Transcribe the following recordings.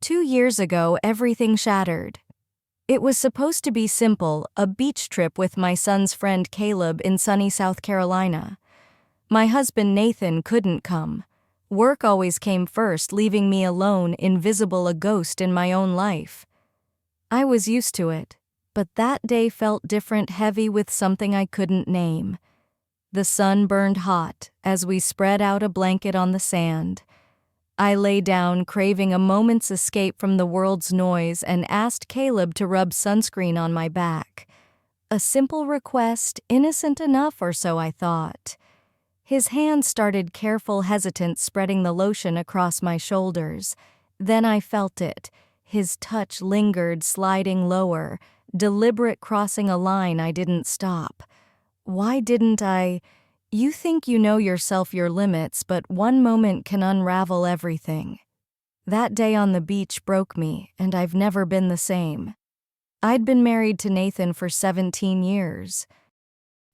2 years ago, everything shattered. It was supposed to be simple, a beach trip with my son's friend Caleb in sunny South Carolina. My husband Nathan couldn't come. Work always came first, leaving me alone, invisible, a ghost in my own life. I was used to it, but that day felt different, heavy with something I couldn't name. The sun burned hot as we spread out a blanket on the sand. I lay down, craving a moment's escape from the world's noise, and asked Caleb to rub sunscreen on my back. A simple request, innocent enough, or so I thought. His hand started, careful, hesitant, spreading the lotion across my shoulders. Then I felt it. His touch lingered, sliding lower, deliberate, crossing a line I didn't stop. Why didn't I? You think you know yourself, your limits, but one moment can unravel everything. That day on the beach broke me, and I've never been the same. I'd been married to Nathan for 17 years.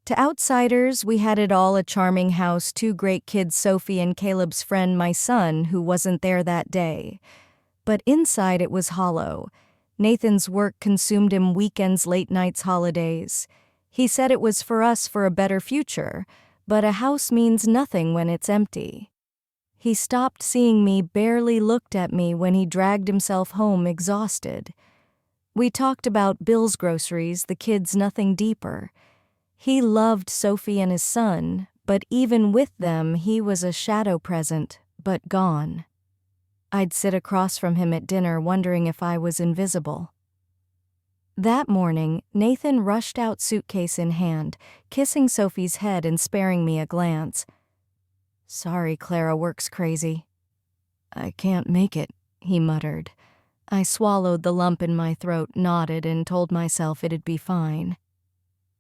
To outsiders, we had it all: a charming house, 2 great kids, Sophie and Caleb's friend, my son, who wasn't there that day. But inside it was hollow. Nathan's work consumed him, weekends, late nights, holidays. He said it was for us, for a better future. But a house means nothing when it's empty. He stopped seeing me, barely looked at me when he dragged himself home exhausted. We talked about bills, groceries, the kids, nothing deeper. He loved Sophie and his son, but even with them, he was a shadow, present, but gone. I'd sit across from him at dinner, wondering if I was invisible. That morning, Nathan rushed out, suitcase in hand, kissing Sophie's head and sparing me a glance. "Sorry, Clara, work's crazy." "I can't make it," he muttered. I swallowed the lump in my throat, nodded, and told myself it'd be fine.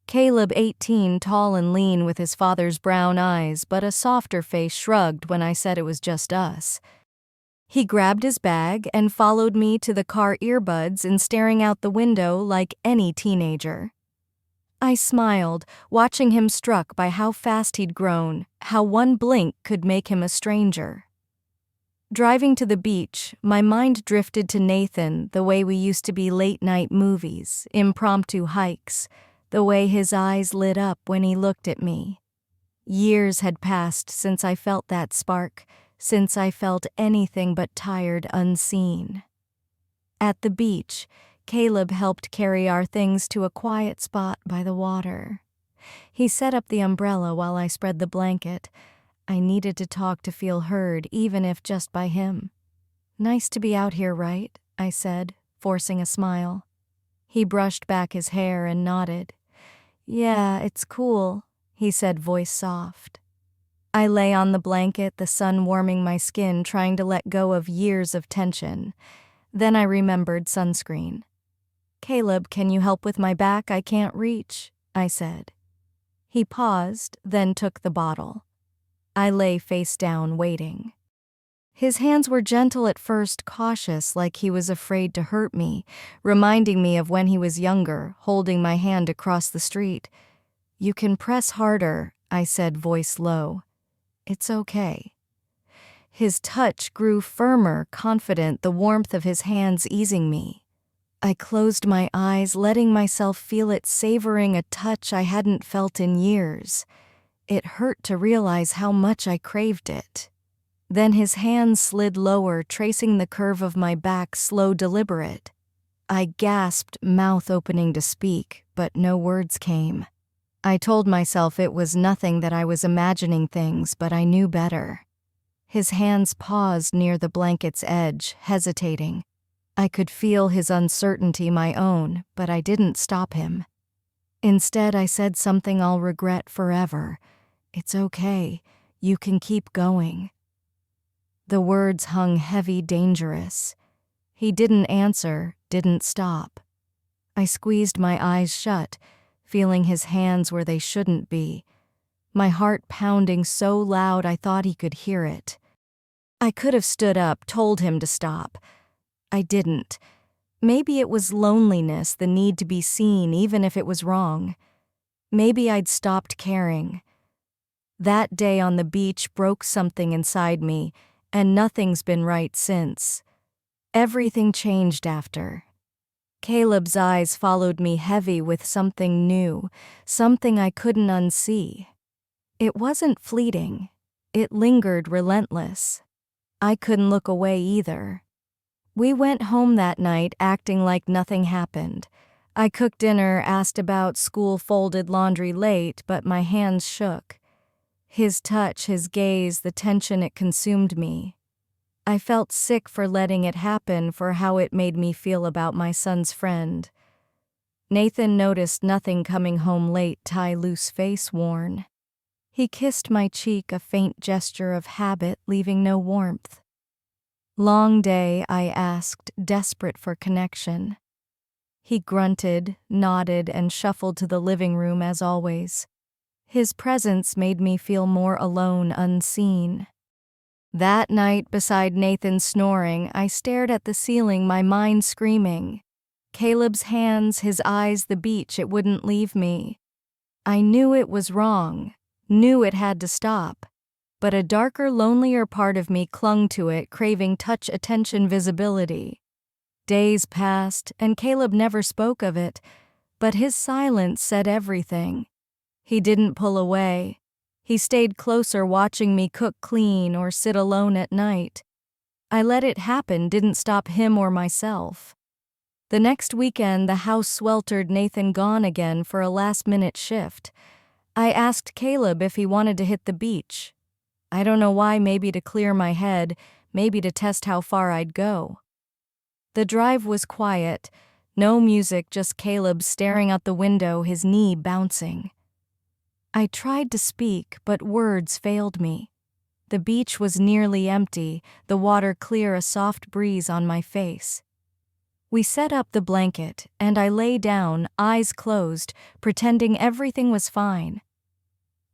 Caleb, 18, tall and lean, with his father's brown eyes, but a softer face, shrugged when I said it was just us. He grabbed his bag and followed me to the car, earbuds and staring out the window like any teenager. I smiled, watching him, struck by how fast he'd grown, how one blink could make him a stranger. Driving to the beach, my mind drifted to Nathan, the way we used to be: late-night movies, impromptu hikes, the way his eyes lit up when he looked at me. Years had passed since I felt that spark, since I felt anything but tired, unseen. At the beach, Caleb helped carry our things to a quiet spot by the water. He set up the umbrella while I spread the blanket. I needed to talk, to feel heard, even if just by him. "Nice to be out here, right?" I said, forcing a smile. He brushed back his hair and nodded. "Yeah, it's cool," he said, voice soft. I lay on the blanket, the sun warming my skin, trying to let go of years of tension. Then I remembered sunscreen. "Caleb, can you help with my back? I can't reach," I said. He paused, then took the bottle. I lay face down, waiting. His hands were gentle at first, cautious, like he was afraid to hurt me, reminding me of when he was younger, holding my hand across the street. "You can press harder," I said, voice low. "It's okay." His touch grew firmer, confident, the warmth of his hands easing me. I closed my eyes, letting myself feel it, savoring a touch I hadn't felt in years. It hurt to realize how much I craved it. Then his hands slid lower, tracing the curve of my back, slow, deliberate. I gasped, mouth opening to speak, but no words came. I told myself it was nothing, that I was imagining things, but I knew better. His hands paused near the blanket's edge, hesitating. I could feel his uncertainty, my own, but I didn't stop him. Instead, I said something I'll regret forever. "It's okay. You can keep going." The words hung heavy, dangerous. He didn't answer, didn't stop. I squeezed my eyes shut, feeling his hands where they shouldn't be. My heart pounding so loud I thought he could hear it. I could have stood up, told him to stop. I didn't. Maybe it was loneliness, the need to be seen, even if it was wrong. Maybe I'd stopped caring. That day on the beach broke something inside me, and nothing's been right since. Everything changed after. Caleb's eyes followed me heavy with something new, something I couldn't unsee. It wasn't fleeting. It lingered relentless. I couldn't look away either. We went home that night acting like nothing happened. I cooked dinner, asked about school, folded laundry late, but my hands shook. His touch, his gaze, the tension, it consumed me. I felt sick for letting it happen, for how it made me feel about my son's friend. Nathan noticed nothing coming home late, tie loose, face worn. He kissed my cheek, a faint gesture of habit, leaving no warmth. Long day, I asked, desperate for connection. He grunted, nodded, and shuffled to the living room as always. His presence made me feel more alone, unseen. That night, beside Nathan snoring, I stared at the ceiling, my mind screaming. Caleb's hands, his eyes, the beach, it wouldn't leave me. I knew it was wrong, knew it had to stop. But a darker, lonelier part of me clung to it, craving touch, attention, visibility. Days passed, and Caleb never spoke of it, but his silence said everything. He didn't pull away. He stayed closer, watching me cook, clean, or sit alone at night. I let it happen, didn't stop him or myself. The next weekend, the house sweltered, Nathan gone again for a last-minute shift. I asked Caleb if he wanted to hit the beach. I don't know why, maybe to clear my head, maybe to test how far I'd go. The drive was quiet, no music, just Caleb staring out the window, his knee bouncing. I tried to speak, but words failed me. The beach was nearly empty, the water clear, a soft breeze on my face. We set up the blanket, and I lay down, eyes closed, pretending everything was fine.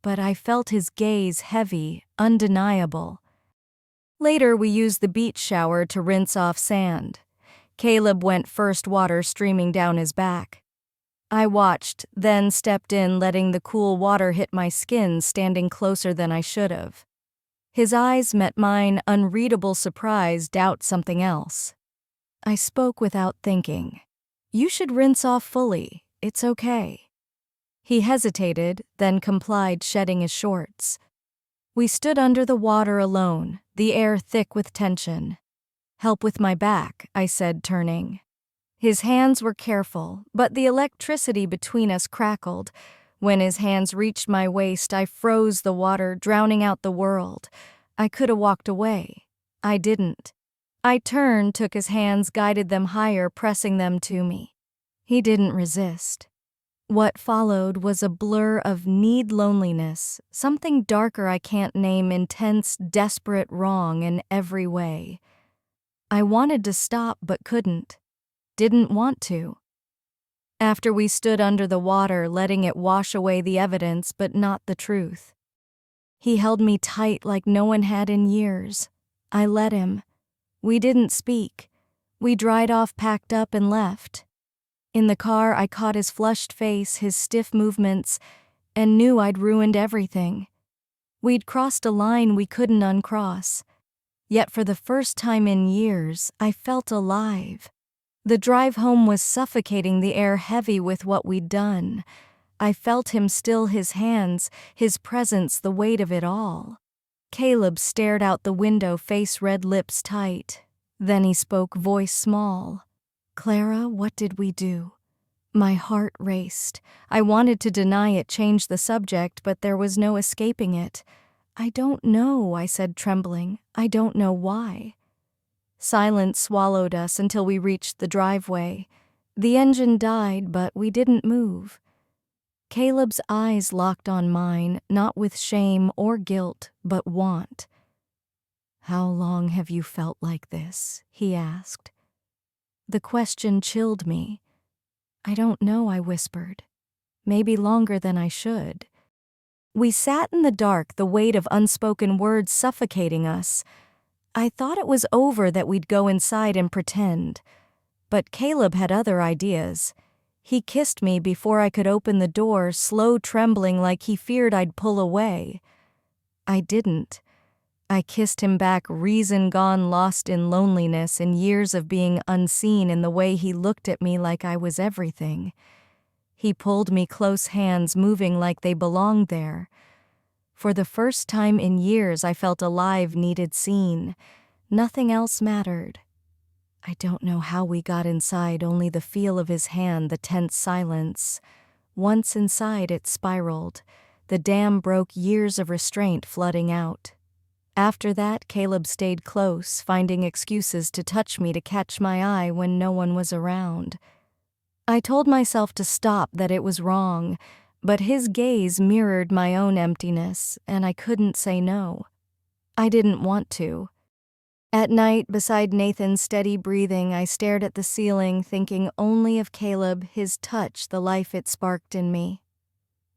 But I felt his gaze heavy, undeniable. Later, we used the beach shower to rinse off sand. Caleb went first, water streaming down his back. I watched, then stepped in, letting the cool water hit my skin, standing closer than I should have. His eyes met mine, unreadable surprise, doubt, something else. I spoke without thinking. "You should rinse off fully. It's okay." He hesitated, then complied, shedding his shorts. We stood under the water alone, the air thick with tension. "Help with my back," I said, turning. His hands were careful, but the electricity between us crackled. When his hands reached my waist, I froze, the water drowning out the world. I could have walked away. I didn't. I turned, took his hands, guided them higher, pressing them to me. He didn't resist. What followed was a blur of need, loneliness, something darker I can't name, intense, desperate, wrong in every way. I wanted to stop but couldn't. Didn't want to. After we stood under the water, letting it wash away the evidence but not the truth. He held me tight like no one had in years. I let him. We didn't speak. We dried off, packed up, and left. In the car, I caught his flushed face, his stiff movements, and knew I'd ruined everything. We'd crossed a line we couldn't uncross. Yet for the first time in years, I felt alive. The drive home was suffocating, the air heavy with what we'd done. I felt him still, his hands, his presence, the weight of it all. Caleb stared out the window, face red, lips tight. Then he spoke, voice small. "Clara, what did we do?" My heart raced. I wanted to deny it, change the subject, but there was no escaping it. "I don't know," I said, trembling. "I don't know why." Silence swallowed us until we reached the driveway. The engine died, but we didn't move. Caleb's eyes locked on mine, not with shame or guilt, but want. "How long have you felt like this?" he asked. The question chilled me. "I don't know," I whispered. "Maybe longer than I should." We sat in the dark, the weight of unspoken words suffocating us. I thought it was over, that we'd go inside and pretend. But Caleb had other ideas. He kissed me before I could open the door, slow, trembling, like he feared I'd pull away. I didn't. I kissed him back, reason gone, lost in loneliness and years of being unseen, in the way he looked at me like I was everything. He pulled me close, hands moving like they belonged there. For the first time in years, I felt alive, needed, seen. Nothing else mattered. I don't know how we got inside, only the feel of his hand, the tense silence. Once inside, it spiraled. The dam broke, years of restraint flooding out. After that, Caleb stayed close, finding excuses to touch me, to catch my eye when no one was around. I told myself to stop, that it was wrong, but his gaze mirrored my own emptiness, and I couldn't say no. I didn't want to. At night, beside Nathan's steady breathing, I stared at the ceiling, thinking only of Caleb, his touch, the life it sparked in me.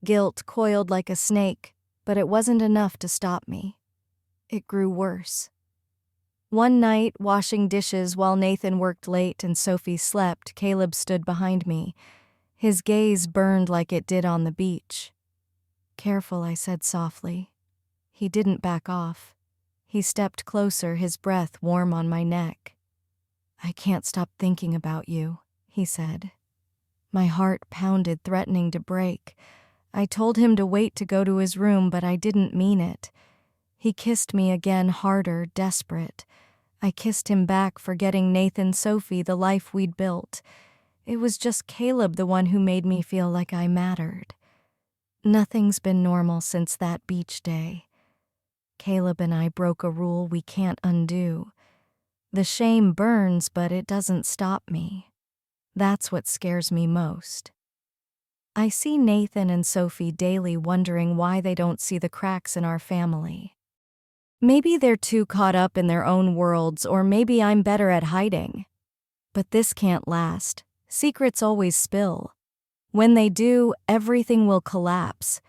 Guilt coiled like a snake, but it wasn't enough to stop me. It grew worse. One night, washing dishes while Nathan worked late and Sophie slept, Caleb stood behind me. His gaze burned like it did on the beach. "Careful," I said softly. He didn't back off. He stepped closer, his breath warm on my neck. "I can't stop thinking about you," he said. My heart pounded, threatening to break. I told him to wait, to go to his room, but I didn't mean it. He kissed me again, harder, desperate. I kissed him back, forgetting Nathan, Sophie, the life we'd built. It was just Caleb, the one who made me feel like I mattered. Nothing's been normal since that beach day. Caleb and I broke a rule we can't undo. The shame burns, but it doesn't stop me. That's what scares me most. I see Nathan and Sophie daily, wondering why they don't see the cracks in our family. Maybe they're too caught up in their own worlds, or maybe I'm better at hiding. But this can't last. Secrets always spill. When they do, everything will collapse.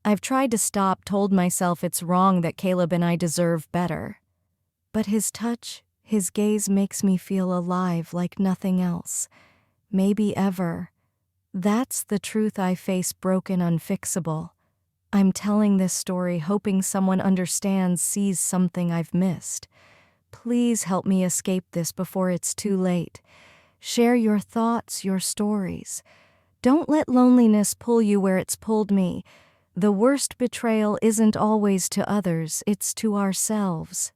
I've tried to stop, told myself it's wrong, that Caleb and I deserve better. But his touch, his gaze makes me feel alive like nothing else. Maybe ever. That's the truth I face, broken, unfixable. I'm telling this story hoping someone understands, sees something I've missed. Please help me escape this before it's too late. Share your thoughts, your stories. Don't let loneliness pull you where it's pulled me. The worst betrayal isn't always to others, it's to ourselves.